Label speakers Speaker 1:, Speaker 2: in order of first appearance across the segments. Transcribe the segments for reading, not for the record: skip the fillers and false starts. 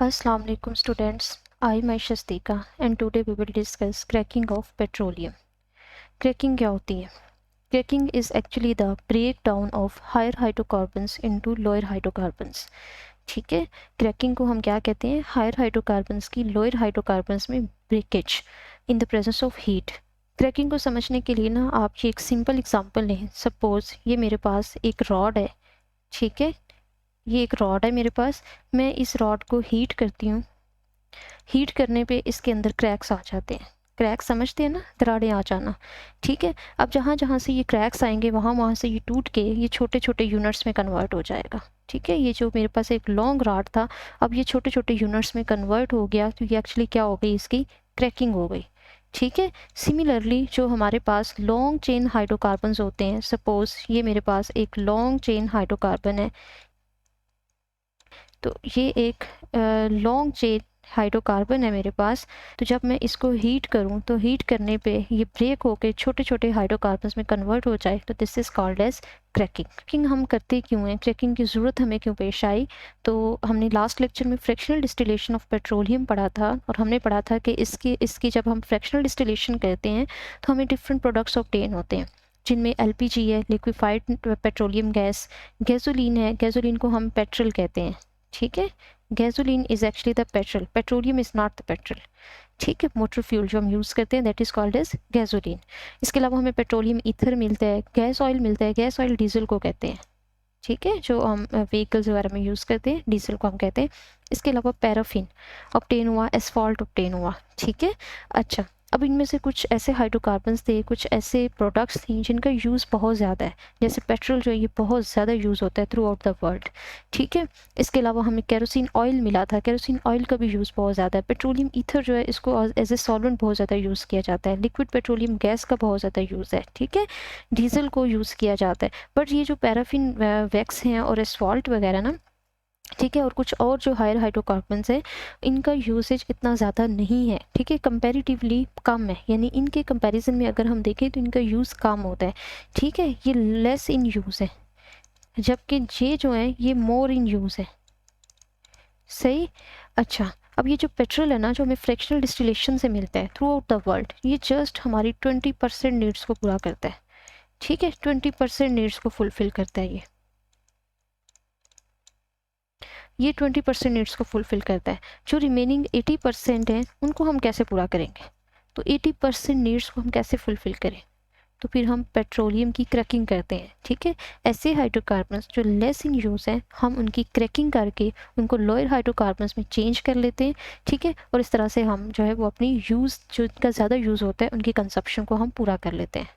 Speaker 1: Assalamu alaikum students. I am Shastika and today we will discuss cracking of petroleum. Cracking क्या होती है? Cracking is actually the breakdown of higher hydrocarbons into lower hydrocarbons. ठीक है, cracking को हम क्या कहते हैं? हायर हाइड्रोकार्बन्स की लोअर हाइड्रोकार्बन्स में breakage in the presence of heat. Cracking को समझने के लिए ना आप ये एक सिंपल एग्जांपल लें। सपोज ये मेरे पास एक रॉड है, ठीक है, ये एक रॉड है मेरे पास। मैं इस रॉड को हीट करती हूँ। हीट करने पे इसके अंदर क्रैक्स आ जाते हैं। क्रैक समझते हैं ना, दरारें आ जाना। ठीक है, अब जहाँ जहाँ से ये क्रैक्स आएंगे वहाँ वहाँ से ये टूट के ये छोटे छोटे यूनिट्स में कन्वर्ट हो जाएगा। ठीक है, ये जो मेरे पास एक लॉन्ग रॉड था, अब ये छोटे छोटे यूनिट्स में कन्वर्ट हो गया, तो ये एक्चुअली क्या हो गई, इसकी क्रैकिंग हो गई। ठीक है, सिमिलरली जो हमारे पास लॉन्ग चेन हाइड्रोकार्बन्स होते हैं, सपोज ये मेरे पास एक लॉन्ग चेन हाइड्रोकार्बन है, तो ये एक लॉन्ग चेन हाइड्रोकार्बन है मेरे पास। तो जब मैं इसको हीट करूं तो हीट करने पे ये ब्रेक होके छोटे छोटे हाइड्रोकार्बन्स में कन्वर्ट हो जाए, तो this is called as cracking. Cracking हम करते क्यों हैं, क्रैकिंग की ज़रूरत हमें क्यों पेश आई? तो हमने लास्ट लेक्चर में फ्रैक्शनल डिस्टिलेशन ऑफ पेट्रोलियम पढ़ा था, और हमने पढ़ा था कि इसकी जब हम फ्रैक्शनल डिस्टिलेशन करते हैं तो हमें डिफरेंट प्रोडक्ट्स ऑब्टेन होते हैं, जिनमें LPG है, लिक्विफाइड पेट्रोलियम गैस, गैसोलीन है, गैसोलीन को हम पेट्रोल कहते हैं। ठीक है, gasoline is actually the petrol, petroleum is not the petrol. ठीक है, मोटर फ्यूल जो हम यूज़ करते हैं that is called as gasoline. इसके अलावा हमें पेट्रोलियम ईथर मिलता है, गैस ऑयल मिलता है, गैस ऑयल डीजल को कहते हैं। ठीक है, जो हम व्हीकल्स वगैरह में यूज़ करते हैं डीजल को हम कहते हैं। इसके अलावा पैराफिन ऑब्टेन हुआ, एसफॉल्ट ऑब्टेन हुआ। ठीक है, अच्छा, अब इनमें से कुछ ऐसे हाइड्रोकार्बन्स थे, कुछ ऐसे प्रोडक्ट्स थी जिनका यूज़ बहुत ज़्यादा है। जैसे पेट्रोल जो है ये बहुत ज़्यादा यूज़ होता है थ्रू आउट द वर्ल्ड। ठीक है, इसके अलावा हमें केरोसिन ऑयल मिला था, केरोसिन ऑयल का भी यूज़ बहुत ज़्यादा है। पेट्रोलियम ईथर जो है इसको एज ए सॉल्वेंट बहुत ज़्यादा यूज़ किया जाता है। लिक्विड पेट्रोलियम गैस का बहुत ज़्यादा यूज़ है। ठीक है, डीजल को यूज़ किया जाता है। बट ये जो पैराफिन वैक्स हैं और एसफॉल्ट वगैरह ना, ठीक है, और कुछ और जो हायर हाइड्रोकार्बन्स है, इनका यूसेज इतना ज़्यादा नहीं है। ठीक है, कंपैरेटिवली कम है, यानी इनके कंपैरिजन में अगर हम देखें तो इनका यूज़ कम होता है। ठीक है, ये लेस इन यूज़ है, जबकि ये जो है ये मोर इन यूज़ है। सही, अच्छा, अब ये जो पेट्रोल है ना, जो हमें फ्रैक्शनल डिस्टिलेशन से मिलता है थ्रू आउट द वर्ल्ड, ये जस्ट हमारी 20% नीड्स को पूरा करता है। ठीक है, 20% नीड्स को फुलफिल करता है ये 20% नीड्स को फुलफिल करता है। जो रिमेनिंग 80% हैं उनको हम कैसे पूरा करेंगे? तो 80% नीड्स को हम कैसे फुलफिल करें? तो फिर हम पेट्रोलियम की क्रैकिंग करते हैं। ठीक है, ऐसे हाइड्रोकार्बन्स जो लेस इन यूज़ हैं, हम उनकी क्रैकिंग करके उनको लोअर हाइड्रोकार्बन्स में चेंज कर लेते हैं। ठीक है, और इस तरह से हम जो है वो अपनी यूज़, जो इनका ज़्यादा यूज़ होता है, उनकी कंजप्शन को हम पूरा कर लेते हैं।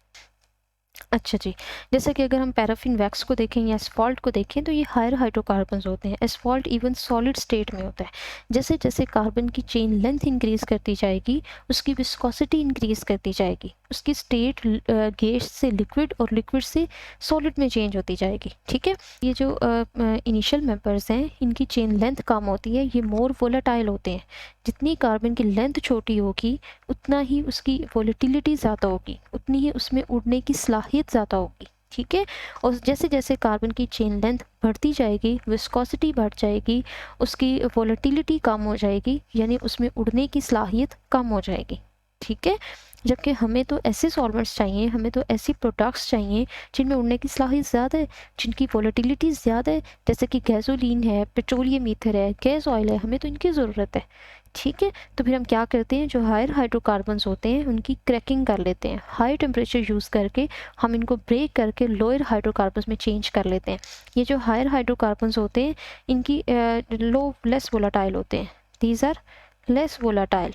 Speaker 1: अच्छा जी, जैसे कि अगर हम पैराफिन वैक्स को देखें या एसफॉल्ट को देखें, तो ये हायर हाइड्रोकार्बन्स होते हैं। एसफॉल्ट इवन सॉलिड स्टेट में होता है। जैसे जैसे कार्बन की चेन लेंथ इंक्रीज करती जाएगी, उसकी विस्कोसिटी इंक्रीज करती जाएगी, उसकी स्टेट गैस से लिक्विड और लिक्विड से सॉलिड में चेंज होती जाएगी। ठीक है, ये जो इनिशियल मेंबर्स हैं, इनकी चेन लेंथ कम होती है, ये मोर वोलेटाइल होते हैं। जितनी कार्बन की लेंथ छोटी होगी उतना ही उसकी वोलेटिलिटी ज़्यादा होगी, उतनी ही उसमें उड़ने की सलाहियत ज़्यादा होगी। ठीक है, और जैसे जैसे कार्बन की चेन लेंथ बढ़ती जाएगी, विस्कोसिटी बढ़ जाएगी, उसकी वोलेटिलिटी कम हो जाएगी, यानी उसमें उड़ने की सलाहियत कम हो जाएगी। ठीक है, जबकि हमें तो ऐसे सॉल्वेंट्स चाहिए, हमें तो ऐसी प्रोडक्ट्स चाहिए जिनमें उड़ने की सलाहियत ज़्यादा है, जिनकी वोलेटिलिटी ज़्यादा है, जैसे कि गैसोलीन है, पेट्रोलियम ईथर है, गैस ऑयल है, हमें तो इनकी ज़रूरत है। ठीक है, तो फिर हम क्या करते हैं, जो हायर हाइड्रोकार्बन्स होते हैं उनकी क्रैकिंग कर लेते हैं। हाई टेम्परेचर यूज़ करके हम इनको ब्रेक करके लोअर हाइड्रोकार्बन्स में चेंज कर लेते हैं। ये जो हायर हाइड्रोकार्बन्स होते हैं इनकी लेस वोलाटाइल होते हैं, दीज आर लेस वोलाटाइल।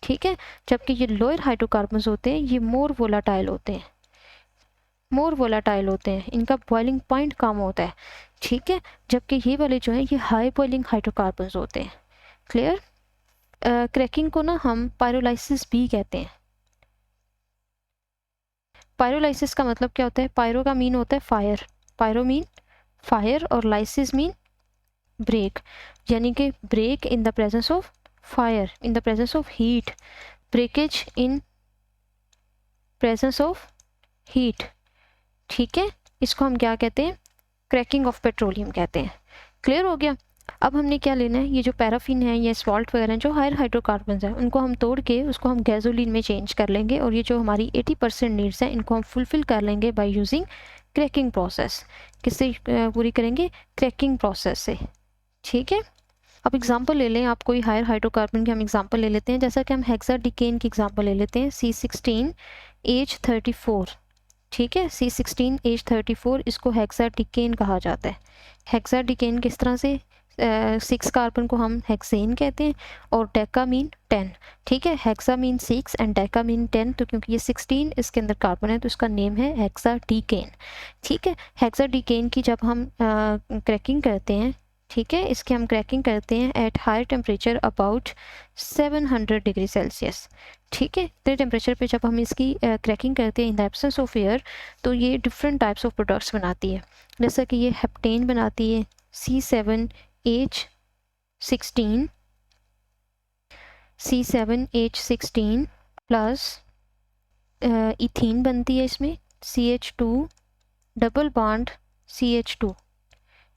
Speaker 1: ठीक है, जबकि ये लोअर हाइड्रोकार्बन्स होते हैं ये मोर वोलाटाइल होते हैं, मोर वोलाटाइल होते हैं, इनका बॉइलिंग पॉइंट कम होता है। ठीक है, जबकि ये वाले जो हैं ये हाई बॉइलिंग हाइड्रोकार्बन्स होते हैं। क्लियर? क्रैकिंग को ना हम पायरोलाइसिस भी कहते हैं। पायरोलाइसिस का मतलब क्या होता है? पायरो का मीन होता है फायर, पायरो मीन फायर, और लाइसिस मीन ब्रेक, यानी कि break in the presence of fire, in the presence of heat, breakage in presence of heat. ठीक है, इसको हम क्या कहते हैं? क्रैकिंग ऑफ पेट्रोलियम कहते हैं। क्लियर हो गया? अब हमने क्या लेना है, ये जो पैराफिन है या सॉल्ट वगैरह जो हायर हाइड्रोकार्बन्स हैं उनको हम तोड़ के उसको हम गैसोलीन में चेंज कर लेंगे, और ये जो हमारी 80% नीड्स हैं इनको हम फुलफ़िल कर लेंगे बाय यूजिंग क्रैकिंग प्रोसेस। किससे पूरी करेंगे? क्रैकिंग प्रोसेस से। ठीक है, अब एग्जांपल ले लें आप, कोई हायर हाइड्रोकार्बन के हम एग्जांपल ले लेते हैं, जैसा कि हम हेक्साडिकेन की एग्जांपल ले लेते हैं, C16H34। ठीक है, C16H34 इसको हेक्साडिकेन कहा जाता है। हेक्साडिकेन किस तरह से, 6 कार्बन को हम हेक्सेन कहते हैं और डेकामीन 10। ठीक है, हेक्सामीन 6 एंड डेकामीन 10, तो क्योंकि ये 16 इसके अंदर कार्बन है तो इसका नेम है हेक्साडिकेन। ठीक है, हेक्साडिकेन की जब हम क्रैकिंग करते हैं, ठीक है, इसकी हम क्रैकिंग करते हैं at higher temperature about 700 degree Celsius. ठीक है, इतने टेम्परेचर पे जब हम इसकी क्रैकिंग करते हैं in the absence of air, तो ये डिफरेंट टाइप्स ऑफ प्रोडक्ट्स बनाती है। जैसा कि ये हेप्टेन बनाती है, C7H16 प्लस इथीन बनती है इसमें, CH2 डबल बॉन्ड CH2।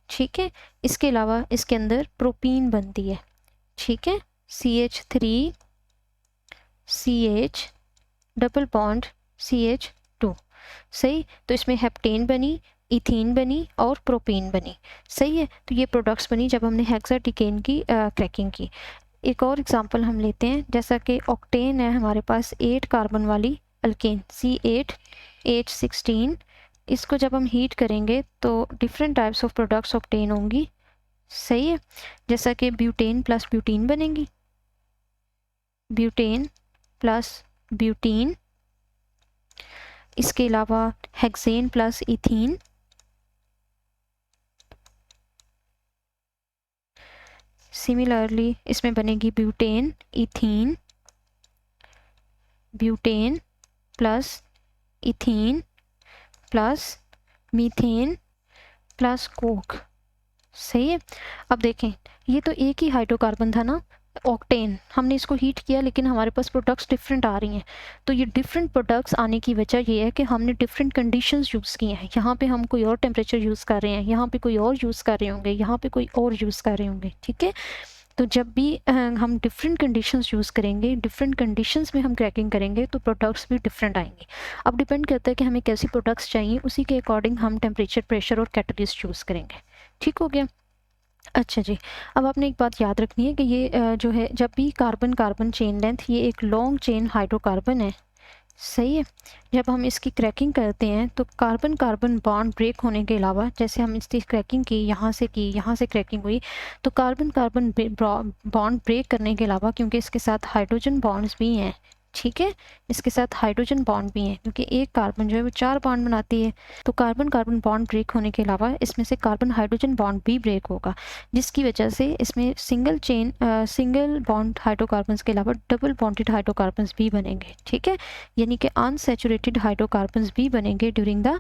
Speaker 1: ठीक है, इसके अलावा इसके अंदर प्रोपीन बनती है। ठीक है, CH3CH डबल बॉन्ड CH2। सही, तो इसमें हेप्टेन बनी, इथीन बनी और प्रोपीन बनी। सही है, तो ये प्रोडक्ट्स बनी जब हमने हेक्साडिकेन की क्रैकिंग की। एक और एग्जांपल हम लेते हैं, जैसा कि ऑक्टेन है हमारे पास 8 कार्बन वाली अल्केन C8H16, इसको जब हम हीट करेंगे तो different types of products obtain होंगी। सही है, जैसा कि ब्यूटेन प्लस ब्यूटीन बनेंगी, ब्यूटेन प्लस ब्यूटीन। इसके अलावा हेक्सेन प्लस इथीन, सिमिलरली इसमें बनेगी butane ethene, butane plus ethene plus methane plus Coke. सही है, अब देखें ये तो एक ही हाइड्रोकार्बन था ना, ऑक्टेन, हमने इसको हीट किया लेकिन हमारे पास प्रोडक्ट्स डिफरेंट आ रही हैं। तो ये डिफरेंट प्रोडक्ट्स आने की वजह ये है कि हमने डिफरेंट कंडीशंस यूज़ किए हैं। यहाँ पे हम कोई और टेम्परेचर यूज़ कर रहे हैं, यहाँ पे कोई और यूज़ कर रहे होंगे, यहाँ पे कोई और यूज़ कर रहे होंगे। ठीक है, तो जब भी हम डिफरेंट कंडीशंस यूज़ करेंगे, डिफरेंट कंडीशंस में हम क्रैकिंग करेंगे तो प्रोडक्ट्स भी डिफरेंट आएंगे। अब डिपेंड करता है कि हमें कैसी प्रोडक्ट्स चाहिए, उसी के अकॉर्डिंग हम टेम्परेचर, प्रेशर और कैटलिस्ट यूज़ करेंगे। ठीक हो गया। अच्छा जी, अब आपने एक बात याद रखनी है कि ये जो है, जब भी कार्बन कार्बन चेन लेंथ, ये एक लॉन्ग चेन हाइड्रोकार्बन है। सही है, जब हम इसकी क्रैकिंग करते हैं तो कार्बन कार्बन बॉन्ड ब्रेक होने के अलावा, जैसे हम इसकी क्रैकिंग की, यहाँ से क्रैकिंग हुई, तो कार्बन कार्बन बॉन्ड ब्रेक करने के अलावा, क्योंकि इसके साथ हाइड्रोजन बॉन्ड्स भी हैं, ठीक है, इसके साथ हाइड्रोजन बॉन्ड भी हैं, क्योंकि एक कार्बन जो है वो 4 बॉन्ड बनाती है, तो कार्बन कार्बन बॉन्ड ब्रेक होने के अलावा इसमें से कार्बन हाइड्रोजन बॉन्ड भी ब्रेक होगा, जिसकी वजह से इसमें सिंगल बॉन्ड हाइड्रोकार्बन्स के अलावा डबल बॉन्डेड हाइड्रोकार्बन्स भी बनेंगे। ठीक है, यानी कि अनसैचुरेटेड हाइड्रोकार्बन्स भी बनेंगे ड्यूरिंग द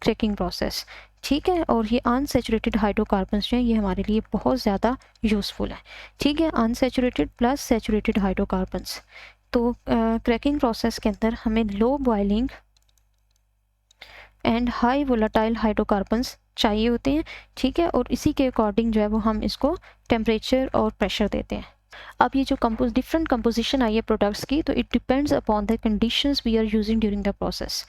Speaker 1: क्रैकिंग प्रोसेस। ठीक है, और ये अनसैचुरेटेड हाइड्रोकार्बन्स जो हैं ये हमारे लिए बहुत ज़्यादा यूज़फुल है। ठीक है, अनसैचुरेटेड प्लस सैचुरेटेड हाइड्रोकार्बन्स। तो क्रैकिंग प्रोसेस के अंदर हमें low boiling and high volatile hydrocarbons चाहिए होते हैं। ठीक है, और इसी के अकॉर्डिंग जो है वो हम इसको टेम्परेचर और प्रेशर देते हैं। अब ये जो डिफरेंट कंपोजिशन आई है प्रोडक्ट्स की, तो it depends upon the conditions we are using during the process.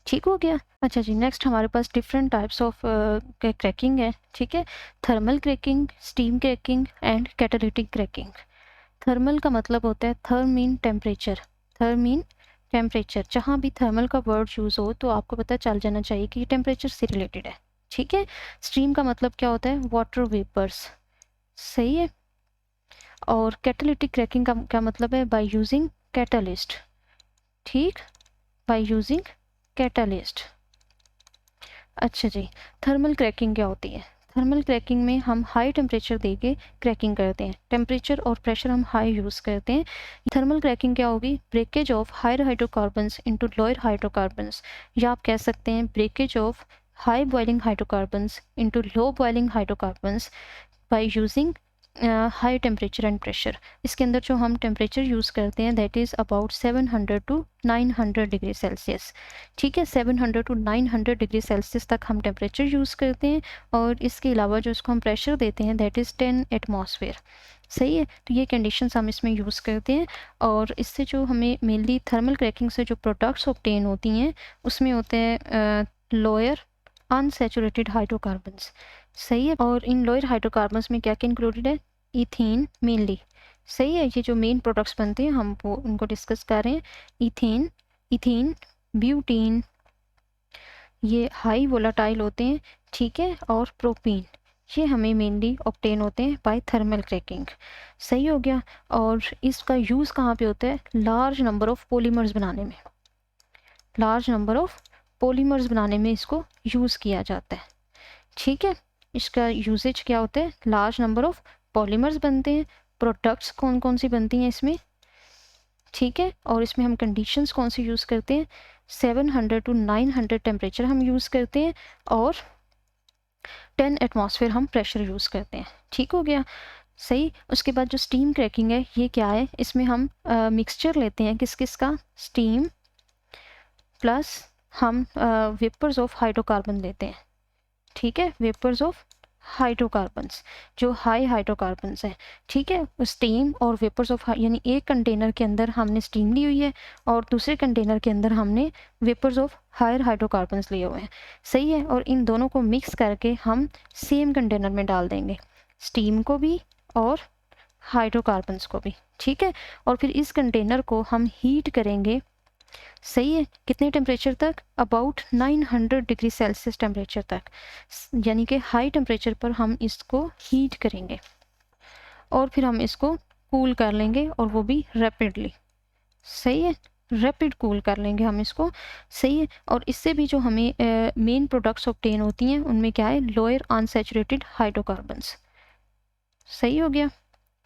Speaker 1: ठीक हो गया। अच्छा जी, नेक्स्ट हमारे पास डिफरेंट टाइप्स ऑफ क्रैकिंग है। ठीक है, thermal cracking, steam cracking and catalytic cracking. Thermal का मतलब होता है, therm mean temperature, therm mean temperature. जहाँ भी थर्मल का वर्ड यूज़ हो तो आपको पता चल जाना चाहिए कि ये टेम्परेचर से रिलेटेड है। ठीक है, स्ट्रीम का मतलब क्या होता है, वाटर वेपर्स। सही है, और कैटालिटिक क्रैकिंग का क्या मतलब है, बाय यूजिंग कैटालिस्ट। ठीक, बाय यूजिंग कैटालिस्ट। अच्छा जी, थर्मल क्रैकिंग क्या होती है? थर्मल क्रैकिंग में हम हाई टेम्परेचर देके क्रैकिंग करते हैं, टेम्परेचर और प्रेशर हम हाई यूज़ करते हैं। थर्मल क्रैकिंग क्या होगी, breakage of higher hydrocarbons into lower hydrocarbons, या आप कह सकते हैं breakage of high boiling hydrocarbons into low boiling hydrocarbons by using high temperature and pressure. इसके अंदर जो हम टेम्परेचर यूज़ करते हैं that is about 700 to 900 degree Celsius. ठीक है, 700 टू 900 डिग्री सेल्सियस तक हम टेम्परेचर यूज़ करते हैं, और इसके अलावा जो इसको हम प्रेशर देते हैं दैट इज़ 10 एटमॉस्फेयर। सही है, तो ये कंडीशंस हम इसमें यूज़ करते हैं, और इससे जो हमें मेनली थर्मल क्रैकिंग से जो प्रोडक्ट्स ऑब्टेन होती हैं उसमें होते हैं लोअर अनसैचुरेटेड हाइड्रोकार्बन्स। सही है, और इन लोअर हाइड्रोकार्बन्स में क्या क्या इंक्लूडेड है? Ethane mainly. सही है, ये जो मेन प्रोडक्ट्स बनते हैं हम वो उनको डिस्कस कर रहे हैं। इथेन, इथेन, ब्यूटेन, ये हाई वोलाटाइल होते हैं। ठीक है, और प्रोपीन, ये हमें मेनली ऑब्टेन होते हैं बाय थर्मल क्रैकिंग। सही हो गया। और इसका यूज़ कहाँ पे होता है? लार्ज नंबर ऑफ पॉलीमर्स बनाने में। लार्ज नंबर ऑफ पॉलीमर्स बनाने में इसको यूज़ किया जाता है। ठीक है, इसका यूजेज क्या होता है? लार्ज नंबर ऑफ पॉलीमर्स बनते हैं। प्रोडक्ट्स कौन कौन सी बनती हैं इसमें? ठीक है, और इसमें हम कंडीशंस कौन सी यूज़ करते हैं? 700 टू 900 टेम्परेचर हम यूज़ करते हैं, और 10 एटमॉस्फेयर हम प्रेशर यूज़ करते हैं। ठीक हो गया। सही। उसके बाद जो स्टीम क्रैकिंग है ये क्या है? इसमें हम मिक्सचर लेते हैं किस किस का? स्टीम प्लस हम वेपर्स ऑफ हाइड्रोकार्बन लेते हैं। ठीक है, वेपर्स ऑफ हाइड्रोकार्बन्स, जो हाई हाइड्रोकार्बन्स हैं। ठीक है, स्टीम और वेपर्स ऑफ, यानी एक कंटेनर के अंदर हमने स्टीम ली हुई है और दूसरे कंटेनर के अंदर हमने वेपर्स ऑफ हायर हाइड्रोकार्बन्स लिए हुए हैं। सही है, और इन दोनों को मिक्स करके हम सेम कंटेनर में डाल देंगे, स्टीम को भी और हाइड्रोकार्बन्स को भी। ठीक है, और फिर इस कंटेनर को हम हीट करेंगे। सही है, कितने टेम्परेचर तक? अबाउट 900 डिग्री सेल्सियस टेम्परेचर तक, यानी कि हाई टेम्परेचर पर हम इसको हीट करेंगे, और फिर हम इसको कूल कर लेंगे, और वो भी रैपिडली। सही है, रैपिड कूल कर लेंगे हम इसको। सही है, और इससे भी जो हमें मेन प्रोडक्ट्स ऑब्टेन होती हैं उनमें क्या है? Lower unsaturated hydrocarbons. सही हो गया,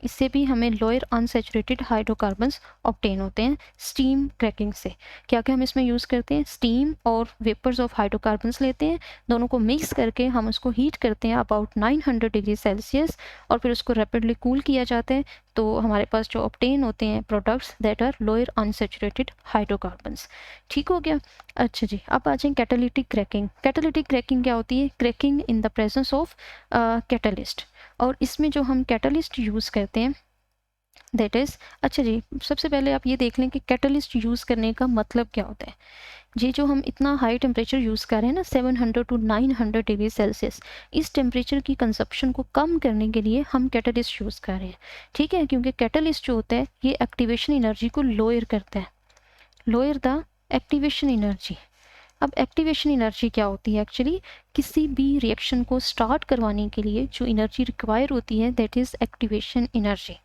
Speaker 1: इससे भी हमें लोअर अनसैचुरेटेड हाइड्रोकार्बन्स ऑब्टेन होते हैं स्टीम क्रैकिंग से। क्या क्या हम इसमें यूज़ करते हैं? स्टीम और वेपर्स ऑफ हाइड्रोकार्बन्स लेते हैं, दोनों को मिक्स करके हम उसको हीट करते हैं अबाउट 900 डिग्री सेल्सियस, और फिर उसको रैपिडली कूल किया जाता है। तो हमारे पास जो ऑब्टेन होते हैं products that are lower unsaturated hydrocarbons. ठीक हो गया। अच्छा जी, अब आ जाए कैटालिटिक क्रैकिंग। कैटालिटिक क्रैकिंग क्या होती है? Cracking in the presence of catalyst. और इसमें जो हम कैटलिस्ट यूज़ करते हैं दैट इज़, अच्छा जी, सबसे पहले आप ये देख लें कि कैटलिस्ट यूज़ करने का मतलब क्या होता है। ये जो हम इतना हाई टेम्परेचर यूज़ कर रहे हैं ना, 700 टू 900 डिग्री सेल्सियस, इस टेम्परेचर की कंजप्शन को कम करने के लिए हम कैटलिस्ट यूज़ कर रहे हैं। ठीक है, क्योंकि कैटलिस्ट जो होता है ये एक्टिवेशन एनर्जी को लोअर करता है, लोअर द एक्टिवेशन एनर्जी। अब एक्टिवेशन एनर्जी क्या होती है? एक्चुअली किसी भी रिएक्शन को स्टार्ट करवाने के लिए जो एनर्जी रिक्वायर होती है दैट इज़ एक्टिवेशन एनर्जी।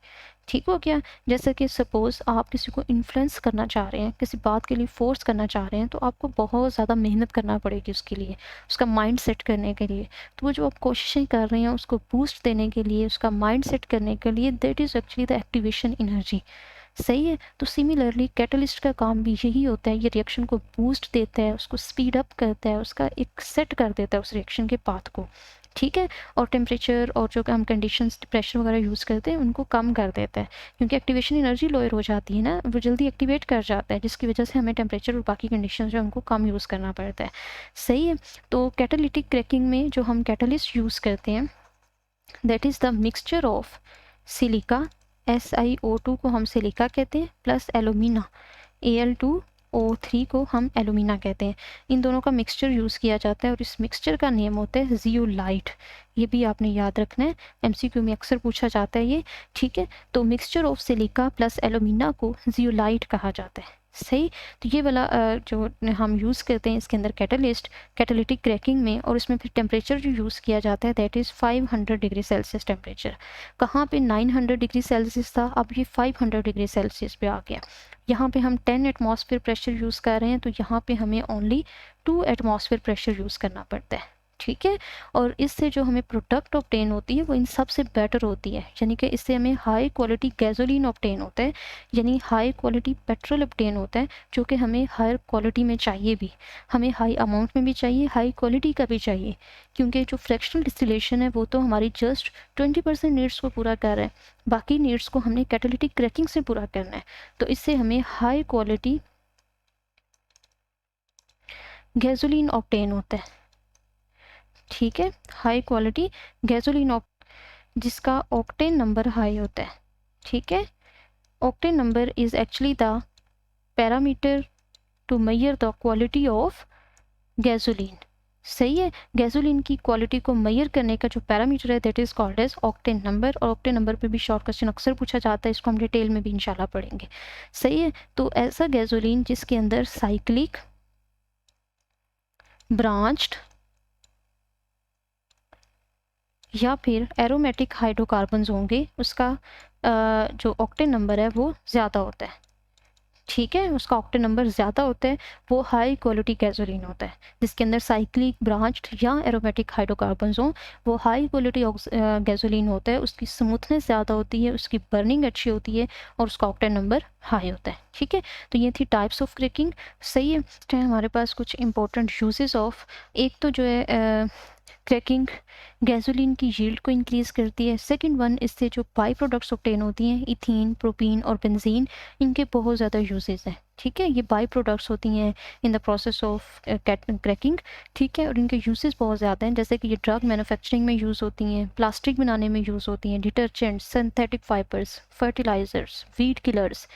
Speaker 1: ठीक हो गया। जैसे कि सपोज़ आप किसी को इन्फ्लुएंस करना चाह रहे हैं, किसी बात के लिए फोर्स करना चाह रहे हैं, तो आपको बहुत ज़्यादा मेहनत करना पड़ेगी उसके लिए, उसका माइंड सेट करने के लिए। तो वो जो आप कोशिशें कर रहे हैं उसको बूस्ट देने के लिए, उसका माइंड सेट करने के लिए, that is actually the activation energy. सही है, तो सिमिलरली कैटलिस्ट का काम भी यही होता है, ये रिएक्शन को बूस्ट देता है, उसको स्पीड अप करता है, उसका एक सेट कर देता है उस रिएक्शन के पाथ को। ठीक है, और टेम्परेचर और जो हम कंडीशंस प्रेशर वगैरह यूज़ करते हैं उनको कम कर देता है, क्योंकि एक्टिवेशन एनर्जी लोअर हो जाती है ना, वो जल्दी एक्टिवेट कर जाता है, जिसकी वजह से हमें टेम्परेचर और बाकी कंडीशन जो उनको कम यूज़ करना पड़ता है। सही है, तो कैटालिटिक क्रैकिंग में जो हम कैटलिस्ट यूज़ करते हैं that is the mixture of silica, SiO2 को हम सिलिका कहते हैं, प्लस एलुमिना, Al2O3 को हम एलुमिना कहते हैं। इन दोनों का मिक्सचर यूज़ किया जाता है, और इस मिक्सचर का नेम होता है जियोलाइट। ये भी आपने याद रखना है, MCQ में अक्सर पूछा जाता है ये। ठीक है, तो mixture of silica plus alumina को जियोलाइट कहा जाता है। सही, तो ये वाला जो हम यूज़ करते हैं इसके अंदर कैटलिस्ट, कैटालिटिक क्रैकिंग में, और इसमें फिर टेम्परेचर जो यूज़ किया जाता है that is 500 degree Celsius temperature. कहाँ पे 900 डिग्री सेल्सियस था, अब ये 500 डिग्री सेल्सियस पे आ गया। यहाँ पे हम 10 एटमॉस्फेयर प्रेशर यूज़ कर रहे हैं, तो यहाँ पे हमें ओनली 2 एटमॉस्फेयर प्रेशर यूज़ करना पड़ता है। ठीक है। और इससे जो हमें प्रोडक्ट ऑब्टेन होती है वो इन सब से बेटर होती है, यानी कि इससे हमें हाई क्वालिटी गैसोलीन ऑब्टेन होता है, यानी हाई क्वालिटी पेट्रोल ऑब्टेन होता है, जो कि हमें हायर क्वालिटी में चाहिए भी, हमें हाई अमाउंट में भी चाहिए, हाई क्वालिटी का भी चाहिए, क्योंकि जो फ्रैक्शनल डिस्टिलेशन है वो तो हमारी जस्ट 20% नीड्स को पूरा कर रहा है, बाकी नीड्स को हमने कैटालिटिक क्रैकिंग से पूरा करना है। तो इससे हमें हाई क्वालिटी गैसोलीन ऑब्टेन होता है, ठीक है, हाई क्वालिटी गैसोलीन जिसका ऑक्टेन नंबर हाई होता है, ठीक है। Octane number is actually the parameter to measure the quality of gasoline, सही है। गैसोलीन की क्वालिटी को मेजर करने का जो पैरामीटर है that is called as octane number, और ऑक्टेन नंबर पे भी शॉर्ट क्वेश्चन अक्सर पूछा जाता है, इसको हम डिटेल में भी इंशाल्लाह पढ़ेंगे, सही है। तो ऐसा गैसोलीन जिसके अंदर साइक्लिक, ब्रांच्ड या फिर एरोमेटिक हाइड्रोकार्बन्स होंगे, उसका जो ऑक्टेन नंबर है वो ज़्यादा होता है, ठीक है, उसका ऑक्टेन नंबर ज़्यादा होता है, वो हाई क्वालिटी गैसोलीन होता है। जिसके अंदर साइक्लिक, ब्रांच्ड या एरोमेटिक हाइड्रोकार्बन्स हों वो हाई क्वालिटी गैसोलीन होता है, उसकी स्मूथनेस ज़्यादा होती है, उसकी बर्निंग अच्छी होती है और उसका ऑक्टेन नंबर हाई होता है, ठीक है। तो ये थी टाइप्स ऑफ क्रैकिंग, सही है। तो हमारे पास कुछ इंपॉर्टेंट यूजेस ऑफ, एक तो जो है क्रैकिंग गैसोलीन की यील्ड को इंक्रीज़ करती है, सेकंड वन इससे जो बाई प्रोडक्ट्स ऑब्टेन होती हैं इथीन, प्रोपीन और बेंजीन, इनके बहुत ज़्यादा यूजेस हैं, ठीक है। ये बाई प्रोडक्ट्स होती हैं in the process of cracking, ठीक है, और इनके यूजेस बहुत ज़्यादा हैं, जैसे कि ये ड्रग मैन्युफैक्चरिंग में यूज़ होती हैं, प्लास्टिक बनाने में यूज़ होती हैं, detergents, synthetic fibres, fertilisers, weed killers,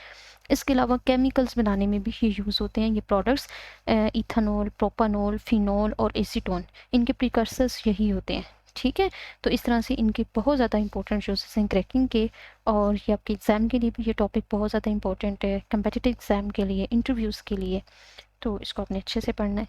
Speaker 1: इसके अलावा केमिकल्स बनाने में भी ये यूज़ होते हैं ये प्रोडक्ट्स, इथेनॉल, प्रोपानॉल, फिनॉल और एसीटोन, इनके प्रिकर्सर्स यही होते हैं, ठीक है। तो इस तरह से इनके बहुत ज़्यादा इंपॉर्टेंट यूजेस हैं क्रैकिंग के, और ये आपके एग्ज़ाम के लिए भी ये टॉपिक बहुत ज़्यादा इंपॉर्टेंट है, कम्पिटिटिव एग्ज़ाम के लिए, इंटरव्यूज़ के लिए, तो इसको आपने अच्छे से पढ़ना है।